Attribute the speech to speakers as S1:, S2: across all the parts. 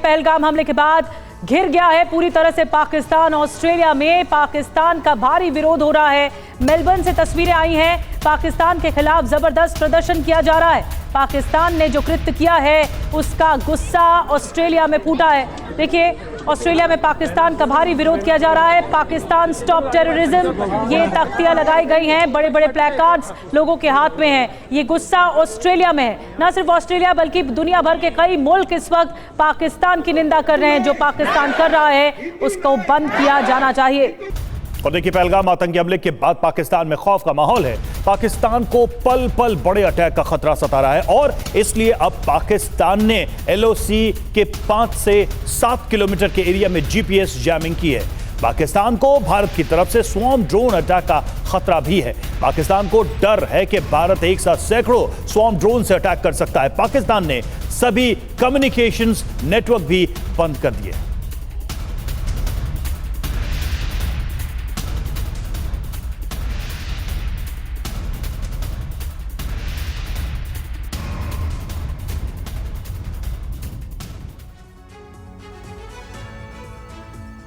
S1: पहलगाम हमले के बाद घिर गया है पूरी तरह से पाकिस्तान। ऑस्ट्रेलिया में पाकिस्तान का भारी विरोध हो रहा है। मेलबर्न से तस्वीरें आई हैं, पाकिस्तान के खिलाफ जबरदस्त प्रदर्शन किया जा रहा है। पाकिस्तान ने जो कृत्य किया है उसका गुस्सा ऑस्ट्रेलिया में फूटा है। देखिए, ऑस्ट्रेलिया में पाकिस्तान का भारी विरोध किया जा रहा है। पाकिस्तान स्टॉप टेररिज्म, ये तख्तियां लगाई गई हैं, बड़े बड़े प्लेकार्ड्स लोगों के हाथ में हैं। ये गुस्सा ऑस्ट्रेलिया में है। न सिर्फ ऑस्ट्रेलिया बल्कि दुनिया भर के कई मुल्क इस वक्त पाकिस्तान की निंदा कर रहे हैं। जो पाकिस्तान कर रहा है उसको बंद किया जाना चाहिए।
S2: और देखिए, पहलगाम आतंकी हमले के बाद पाकिस्तान में खौफ का माहौल है। पाकिस्तान को पल पल बड़े अटैक का खतरा सता रहा है और इसलिए अब पाकिस्तान ने LOC के 5 से 7 किलोमीटर के एरिया में GPS जैमिंग की है। पाकिस्तान को भारत की तरफ से स्वॉर्म ड्रोन अटैक का खतरा भी है। पाकिस्तान को डर है कि भारत एक साथ सैकड़ों स्वॉर्म ड्रोन से अटैक कर सकता है। पाकिस्तान ने सभी कम्युनिकेशंस नेटवर्क भी बंद कर दिए।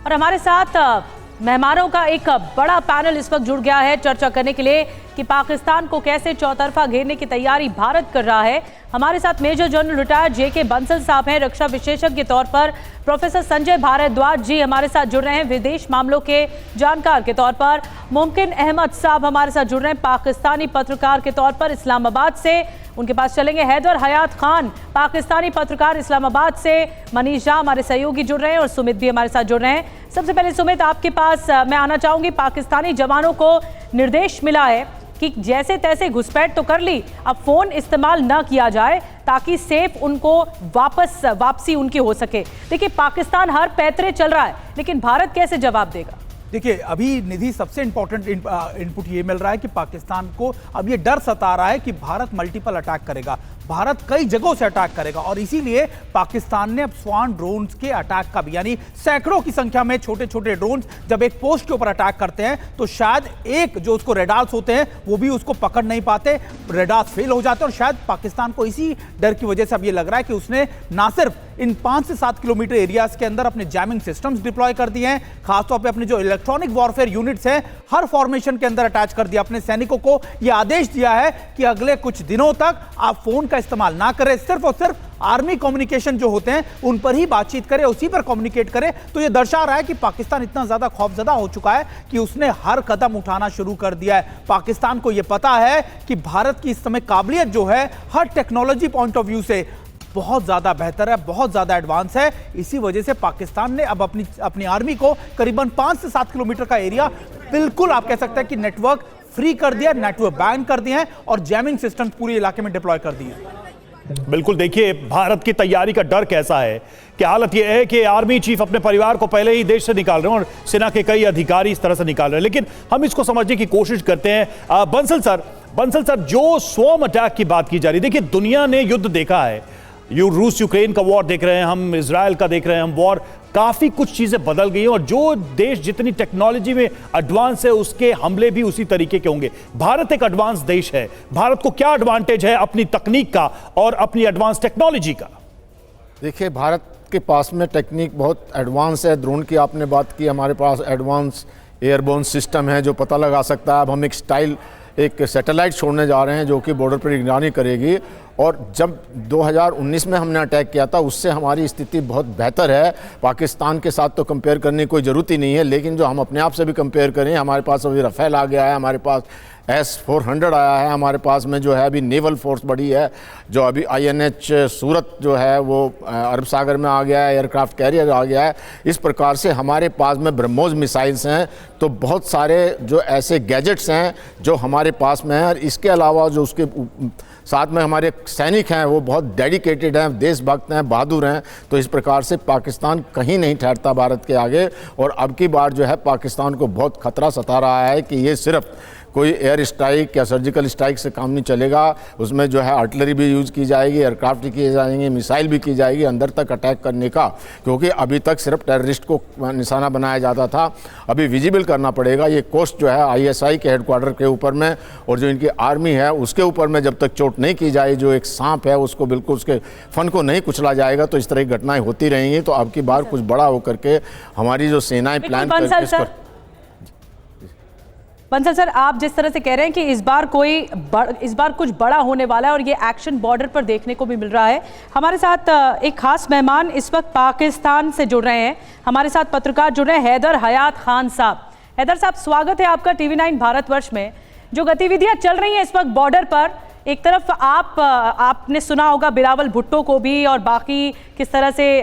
S1: और हमारे साथ मेहमानों का एक बड़ा पैनल इस वक्त जुड़ गया है चर्चा करने के लिए कि पाकिस्तान को कैसे चौतरफा घेरने की तैयारी भारत कर रहा है। हमारे साथ major general retired JK Bansal साहब हैं, रक्षा विशेषज्ञ के तौर पर। प्रोफेसर संजय भारद्वाज जी हमारे साथ जुड़ रहे हैं, विदेश मामलों के जानकार के तौर पर। मुमकिन अहमद साहब हमारे साथ जुड़ रहे हैं, पाकिस्तानी पत्रकार के तौर पर इस्लामाबाद से। उनके पास चलेंगे। हैदर हयात खान, पाकिस्तानी पत्रकार, इस्लामाबाद से। मनीष झा हमारे सहयोगी जुड़ रहे हैं और सुमित भी हमारे साथ जुड़ रहे हैं। सबसे पहले सुमित, आपके पास मैं आना चाहूंगी। पाकिस्तानी जवानों को निर्देश मिला है कि जैसे तैसे घुसपैठ तो कर ली, अब फोन इस्तेमाल न किया जाए ताकि सेफ उनको वापसी उनकी हो सके। देखिए, पाकिस्तान हर पैतरे चल रहा है, लेकिन भारत कैसे जवाब देगा?
S3: देखिए, अभी निधि सबसे इंपॉर्टेंट इनपुट ये मिल रहा है कि पाकिस्तान को अब ये डर सता रहा है कि भारत मल्टीपल अटैक करेगा, भारत कई जगहों से अटैक करेगा और इसीलिए पाकिस्तान ने अब स्वॉर्म ड्रोन्स के अटैक का भी, यानी सैकड़ों की संख्या में छोटे छोटे ड्रोन्स जब एक पोस्ट के ऊपर अटैक करते हैं तो शायद एक जो उसको रेडार्स होते हैं वो भी उसको पकड़ नहीं पाते, रेडार्स फेल हो जाते हैं। और शायद पाकिस्तान को इसी डर की वजह से अब ये लग रहा है कि उसने ना सिर्फ इन 5 से 7 किलोमीटर एरियाज के अंदर अपने जैमिंग सिस्टम्स डिप्लॉय कर दिए हैं, खासतौर पे अपने जो इलेक्ट्रॉनिक वॉरफेयर यूनिट्स हैं हर फॉर्मेशन के अंदर अटैच कर दिया। अपने सैनिकों को यह आदेश दिया है कि अगले कुछ दिनों तक आप फोन का इस्तेमाल ना करें, सिर्फ और सिर्फ आर्मी कम्युनिकेशन जो होते हैं उन पर ही बातचीत करें, उसी पर कम्युनिकेट करें। तो यह दर्शा रहा है कि पाकिस्तान इतना ज्यादा खौफजदा हो चुका है कि उसने हर कदम उठाना शुरू कर दिया है। पाकिस्तान को यह पता है कि भारत की इस समय काबिलियत जो है हर टेक्नोलॉजी पॉइंट ऑफ व्यू से बहुत ज्यादा बेहतर है, बहुत ज्यादा एडवांस है। इसी वजह से पाकिस्तान ने अब अपनी आर्मी को करीबन 5 से 7 किलोमीटर का एरिया बिल्कुल आप कह सकते हैं कि नेटवर्क फ्री कर दिया, नेटवर्क बैन कर दिए हैं और जैमिंग सिस्टम पूरे इलाके में डिप्लॉय कर दिए।
S2: बिल्कुल, देखिए भारत की तैयारी का डर कैसा है कि हालत यह है कि आर्मी चीफ अपने परिवार को पहले ही देश से निकाल रहे हैं और सेना के कई अधिकारी इस तरह से निकाल रहे हैं। लेकिन हम इसको समझने की कोशिश करते हैं। बंसल सर, जो स्वॉर्म अटैक की बात की जा रही है, देखिए दुनिया ने युद्ध देखा है, रूस यूक्रेन का वॉर देख रहे हैं, हम इजराइल का देख रहे हैं, हम वॉर, काफी कुछ चीजें बदल गई हैं और जो देश जितनी टेक्नोलॉजी में एडवांस है उसके हमले भी उसी तरीके के होंगे। भारत एक एडवांस देश है, भारत को क्या एडवांटेज है अपनी तकनीक का और अपनी एडवांस टेक्नोलॉजी का?
S4: देखिए, भारत के पास में टेक्निक बहुत एडवांस है। ड्रोन की आपने बात की, हमारे पास एडवांस एयरबोर्न सिस्टम है जो पता लगा सकता है। अब हम एक सैटेलाइट छोड़ने जा रहे हैं जो कि बॉर्डर पर निगरानी करेगी। और जब 2019 में हमने अटैक किया था उससे हमारी स्थिति बहुत बेहतर है। पाकिस्तान के साथ तो कंपेयर करने की कोई ज़रूरत ही नहीं है, लेकिन जो हम अपने आप से भी कंपेयर करें, हमारे पास अभी राफेल आ गया है, हमारे पास S-400 आया है, हमारे पास में जो है अभी नेवल फोर्स बढ़ी है, जो अभी INH सूरत जो है वो अरब सागर में आ गया है, एयरक्राफ्ट कैरियर आ गया है। इस प्रकार से हमारे पास में ब्रह्मोस मिसाइल्स हैं, तो बहुत सारे जो ऐसे गैजेट्स हैं जो हमारे पास में हैं। और इसके अलावा जो उसके साथ में हमारे सैनिक हैं वो बहुत डेडिकेटेड हैं, देशभक्त हैं, बहादुर हैं। तो इस प्रकार से पाकिस्तान कहीं नहीं ठहरता भारत के आगे। और अब की बार जो है पाकिस्तान को बहुत खतरा सता रहा है कि ये सिर्फ कोई एयर स्ट्राइक या सर्जिकल स्ट्राइक से काम नहीं चलेगा। उसमें जो है आर्टिलरी भी यूज़ की जाएगी, एयरक्राफ्ट भी किए जाएंगे, मिसाइल भी की जाएगी अंदर तक अटैक करने का, क्योंकि अभी तक सिर्फ टेररिस्ट को निशाना बनाया जाता था। अभी विजिबल करना पड़ेगा। ये कोस्ट जो है ISI के हेडक्वार्टर के ऊपर में और जो इनकी आर्मी है उसके ऊपर में जब तक चोट नहीं की जाए, जो एक सांप है उसको बिल्कुल उसके फन को नहीं कुचला जाएगा, तो इस तरह की घटनाएं होती रहेंगी। तो अब की बार कुछ बड़ा होकर के हमारी जो सेनाएं प्लान करके
S1: बंसल सर, आप जिस तरह से कह रहे हैं कि इस बार कुछ बड़ा होने वाला है और ये एक्शन बॉर्डर पर देखने को भी मिल रहा है। हमारे साथ एक खास मेहमान इस वक्त पाकिस्तान से जुड़ रहे हैं। हमारे साथ पत्रकार जुड़ रहे हैं हैदर हयात खान साहब। हैदर साहब, स्वागत है आपका TV9 भारतवर्ष में। जो गतिविधियां चल रही हैं इस वक्त बॉर्डर पर, एक तरफ आपने सुना होगा बिलावल भुट्टो को भी और बाकी किस तरह से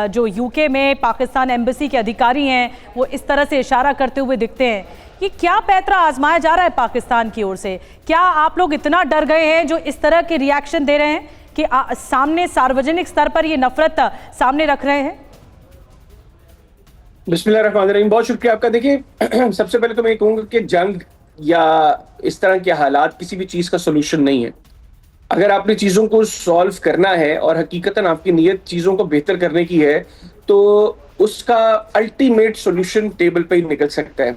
S1: जो UK में पाकिस्तान एम्बेसी के अधिकारी हैं वो इस तरह से इशारा करते हुए दिखते हैं। ये क्या पैंतरा आजमाया जा रहा है पाकिस्तान की ओर से? क्या आप लोग इतना डर गए हैं जो इस तरह के रिएक्शन दे रहे हैं कि सामने सार्वजनिक स्तर पर ये नफरत सामने रख रहे हैं?
S5: बिस्मिल्लाहिर्रहमानिर्रहीम, बहुत शुक्रिया आपका। देखिए, सबसे पहले तो मैं कहूँगा कि जंग या इस तरह के हालात किसी भी चीज़ का सोल्यूशन नहीं है। अगर आपने चीज़ों को सॉल्व करना है और हकीकतन आपकी नीयत चीज़ों को बेहतर करने की है, तो उसका अल्टीमेट सोल्यूशन टेबल पे ही निकल सकता है।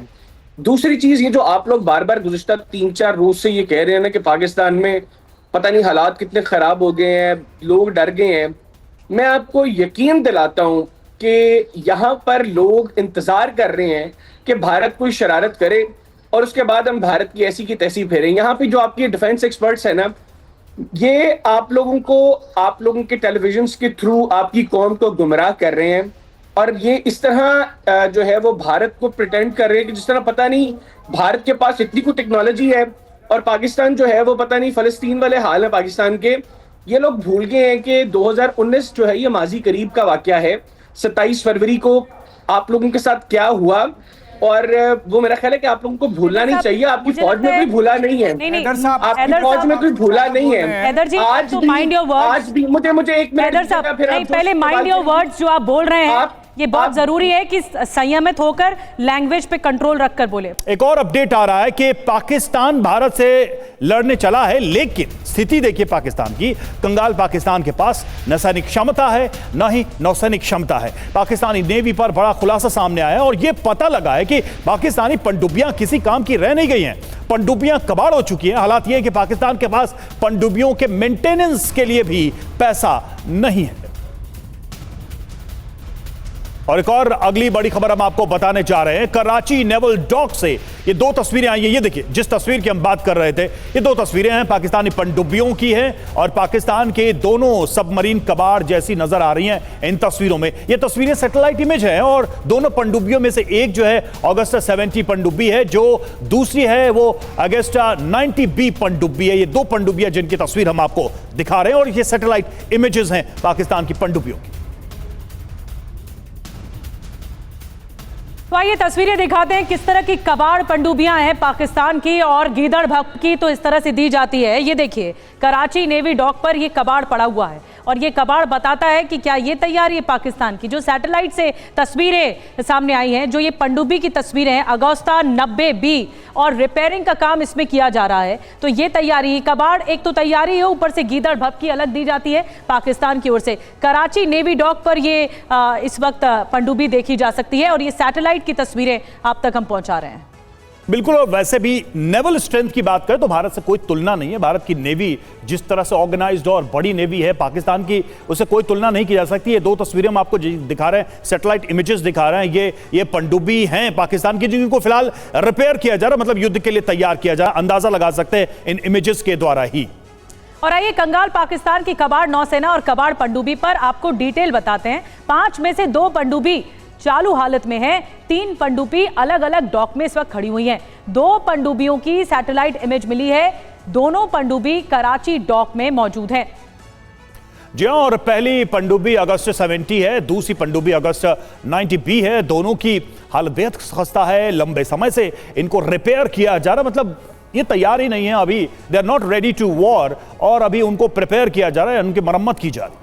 S5: दूसरी चीज़, ये जो आप लोग बार बार गुज़िश्ता 3-4 रोज से ये कह रहे हैं ना कि पाकिस्तान में पता नहीं हालात कितने ख़राब हो गए हैं, लोग डर गए हैं, मैं आपको यकीन दिलाता हूँ कि यहाँ पर लोग इंतज़ार कर रहे हैं कि भारत कोई शरारत करे और उसके बाद हम भारत की ऐसी की तैसी फेरें। यहाँ पे जो आपके डिफेंस एक्सपर्ट्स हैं ना, ये आप लोगों के टेलीविजन के थ्रू आपकी कौम को गुमराह कर रहे हैं और ये इस तरह जो है वो भारत को प्रिटेंड कर रहे हैं कि जिस तरह पता नहीं भारत के पास इतनी कोई टेक्नोलॉजी है और पाकिस्तान जो है वो पता नहीं फलस्तीन वाले हाल है पाकिस्तान के। ये लोग भूल गए हैं कि 2019 जो है ये माजी करीब का वाकया है। 27 फरवरी को आप लोगों के साथ क्या हुआ, और वो मेरा ख्याल है कि आप लोगों को भूलना नहीं चाहिए। आपकी फौज में कोई भूला नहीं है, आपकी फौज में कोई भूला नहीं है।
S1: आज भी
S5: मुझे एक मिनट,
S1: पहले माइंड योर वर्ड्स जो आप बोल रहे हैं ये बहुत जरूरी है कि संयमित होकर लैंग्वेज पे कंट्रोल रखकर बोले।
S2: एक और अपडेट आ रहा है कि पाकिस्तान भारत से लड़ने चला है, लेकिन स्थिति देखिए पाकिस्तान की। कंगाल पाकिस्तान के पास न सैनिक क्षमता है न ही नौसैनिक क्षमता है। पाकिस्तानी नेवी पर बड़ा खुलासा सामने आया है और यह पता लगा है कि पाकिस्तानी पनडुब्बियां किसी काम की रह नहीं गई हैं। पनडुब्बियां कबाड़ हो चुकी हैं। हालात यह है कि पाकिस्तान के पास पनडुब्बियों के मेंटेनेंस के लिए भी पैसा नहीं है। और एक और अगली बड़ी खबर हम आपको बताने जा रहे हैं। कराची नेवल डॉक से ये 2 तस्वीरें आई हैं। ये देखिए, जिस तस्वीर की हम बात कर रहे थे, ये 2 तस्वीरें हैं पाकिस्तानी पनडुब्बियों की हैं और पाकिस्तान के दोनों सबमरीन कबाड़ जैसी नजर आ रही हैं इन तस्वीरों में। ये तस्वीरें सैटेलाइट इमेज हैं और दोनों पनडुब्बियों में से एक जो है ऑगस्टा 70 पनडुब्बी है, जो दूसरी है वो ऑगस्टा 90B पनडुब्बी है। ये 2 पनडुब्बियां जिनकी तस्वीर हम आपको दिखा रहे हैं और ये सैटेलाइट इमेजेस हैं पाकिस्तान की पनडुब्बियों की।
S1: तो आइए तस्वीरें दिखाते हैं किस तरह की कबाड़ पनडुब्बियां हैं पाकिस्तान की, और गीदड़ भपकी तो इस तरह से दी जाती है। ये देखिए, कराची नेवी डॉक पर ये कबाड़ पड़ा हुआ है और ये कबाड़ बताता है कि क्या ये तैयारी है पाकिस्तान की। जो सैटेलाइट से तस्वीरें सामने आई हैं, जो ये पनडुब्बी की तस्वीरें हैं, अगस्ता 90B, और रिपेयरिंग का काम इसमें किया जा रहा है। तो ये तैयारी, कबाड़ एक तो तैयारी है, ऊपर से गीदड़ भपकी अलग दी जाती है पाकिस्तान की ओर से। कराची नेवी डॉक पर ये इस वक्त पनडुब्बी देखी जा सकती है और ये सैटेलाइट की तस्वीरें आप तक हम पहुंचा रहे हैं।
S2: बिल्कुल, और वैसे भी नेवल स्ट्रेंथ की बात करें तो भारत से कोई तुलना नहीं है। भारत की नेवी जिस तरह से ऑर्गेनाइज्ड और बड़ी नेवी है पाकिस्तान की, उससे कोई तुलना नहीं की जा सकती। ये 2 तस्वीरें हम आपको दिखा रहे हैं, सैटेलाइट इमेजेस दिखा रहे हैं। ये पनडुब्बी हैं पाकिस्तान की, जिनको फिलहाल रिपेयर किया जा रहा है, मतलब युद्ध के लिए तैयार किया जा रहा है। अंदाजा लगा सकते हैं इन इमेजेस के द्वारा ही।
S1: और आइए कंगाल पाकिस्तान की कबाड़ नौसेना और कबाड़ पनडुब्बी पर आपको डिटेल बताते हैं। 5 में से 2 पनडुब्बी चालू हालत में है, 3 पनडुब्बी अलग अलग डॉक में इस वक्त खड़ी हुई हैं। 2 पनडुब्बियों की सैटेलाइट इमेज मिली है, दोनों पनडुब्बी कराची डॉक में मौजूद है।
S2: जी हाँ, और पहली पनडुब्बी अगस्त 70 है, दूसरी पनडुब्बी अगस्त 90B है। दोनों की हालत बेहद खस्ता है, लंबे समय से इनको रिपेयर किया जा रहा है, मतलब ये तैयार ही नहीं है अभी, they are not ready to war, और अभी उनको प्रिपेयर किया जा रहा है, उनकी मरम्मत की जा रही है।